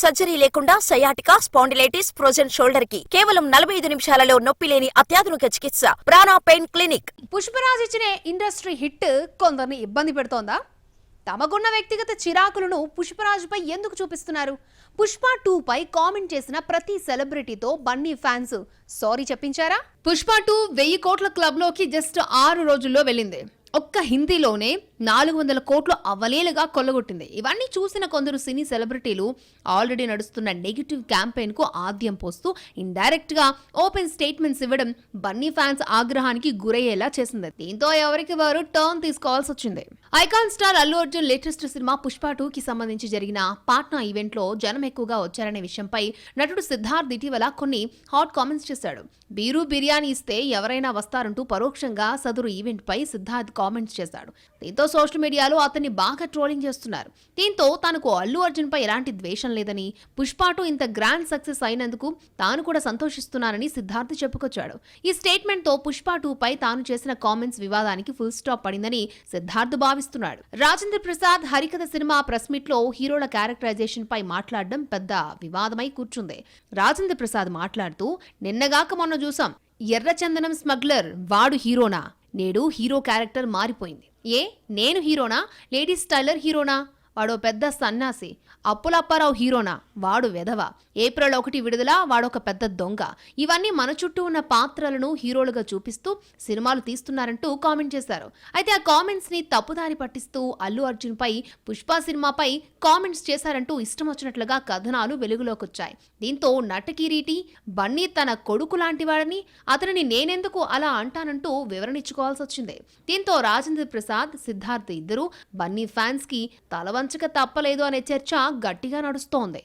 Surgery లేకుండా sciatica, spondylitis, frozen shoulder కి కేవలం 45 నిమిషాలలో నొప్పి లేని అత్యాధునిక చికిత్స ప్రాణ పెయిన్ క్లినిక్. పుష్పరాజ్ ఇచ్చిన ఇండస్ట్రీ హిట్ కొందరిని ఇబ్బంది పెడుతోందా? తమకున్న వ్యక్తిగత చిరాకులను పుష్పరాజ్ పై ఎందుకు చూపిస్తున్నారు? పుష్ప 2 పై కామెంట్ చేసిన ప్రతి సెలబ్రిటీతో బన్నీ ఫ్యాన్స్ సారీ చెప్పించారా? పుష్ప 2 1000 కోట్ల క్లబ్ లోకి జస్ట్ 6 రోజుల్లో వెళ్ళింది. ఒక్క హిందీలోనే 400 కోట్లు అవలేలుగా కొల్లగొట్టింది. ఇవన్నీ చూసిన కొందరు సినీ సెలబ్రిటీలు ఆల్రెడీ నడుస్తున్న నెగిటివ్ క్యాంపెయిన్ కు ఆద్యం పోస్తూ ఇండైరెక్ట్ గా ఓపెన్ స్టేట్మెంట్స్ ఇవ్వడం బన్నీ ఫ్యాన్స్ ఆగ్రహానికి గురయ్యేలా చేసింది. దీంతో ఎవరికి వారు టర్న్ తీసుకోవాల్సి వచ్చింది. Icon star Allu Arjun latest cinema Pushpa 2 కి సంబంధించి జరిగిన పాట్నా ఈవెంట్ లో జనం ఎక్కువగా వచ్చారనే విషయంపై నటుడు సిద్ధార్థ్ ఇటీవల కొన్ని హాట్ కామెంట్స్ చేశాడు. బీరు బిర్యానీ ఇస్తే ఎవరైనా వస్తారంటూ పరోక్షంగా సదరు ఈవెంట్ పై సిద్ధార్థ్ కామెంట్స్ చేశాడు. దీంతో సోషల్ మీడియాలో అతన్ని బాగా ట్రోలింగ్ చేస్తున్నారు. దీంతో తనకు అల్లు అర్జున్ పై ఎలాంటి ద్వేషం లేదని, పుష్ప 2 ఇంత గ్రాండ్ సక్సెస్ అయినందుకు తాను కూడా సంతోషిస్తున్నానని సిద్ధార్థ్ చెప్పుకొచ్చాడు. ఈ స్టేట్మెంట్ తో పుష్ప 2 పై తాను చేసిన కామెంట్స్ వివాదానికి ఫుల్ స్టాప్ పడిందని సిద్ధార్థ్ భావిస్తున్నాడు. రాజేంద్ర ప్రసాద్ హరికథ సినిమా ప్రెస్ మీట్ లో హీరోల క్యారెక్టరైజేషన్ పై మాట్లాడడం పెద్ద వివాదమై కూర్చుంది. రాజేంద్ర ప్రసాద్ మాట్లాడుతూ, నిన్నగాక మొన్న చూసాం, ఎర్రచందనం స్మగ్లర్ వాడు హీరోనా? నేడు హీరో క్యారెక్టర్ మారిపోయింది. నేను హీరోనా? లేడీస్ టైలర్ హీరోనా? వాడో పెద్ద సన్నాసి. అప్పులప్పారావు హీరోనా? వాడు వెధవ. ఏప్రిల్ 1 విడుదల, వాడొక పెద్ద దొంగ. ఇవన్నీ మన చుట్టూ ఉన్న పాత్రలను హీరోలుగా చూపిస్తూ సినిమాలు తీస్తున్నారంటూ కామెంట్ చేశారు. అయితే ఆ కామెంట్స్ ని తప్పుదారి పట్టిస్తూ అల్లు అర్జున్ పై పుష్ప సినిమాపై కామెంట్స్ చేశారంటూ ఇష్టం వచ్చినట్లుగా కథనాలు వెలుగులోకొచ్చాయి. దీంతో నటకిరీటి బన్నీ తన కొడుకు లాంటి వాడని, అతనిని నేనెందుకు అలా అంటానంటూ వివరణిచ్చుకోవాల్సి వచ్చింది. దీంతో రాజేంద్ర ప్రసాద్, సిద్ధార్థ్ ఇద్దరు బన్నీ ఫ్యాన్స్ కి తలవంచక తప్పలేదు అనే చర్చ గట్టిగా నడుస్తోంది.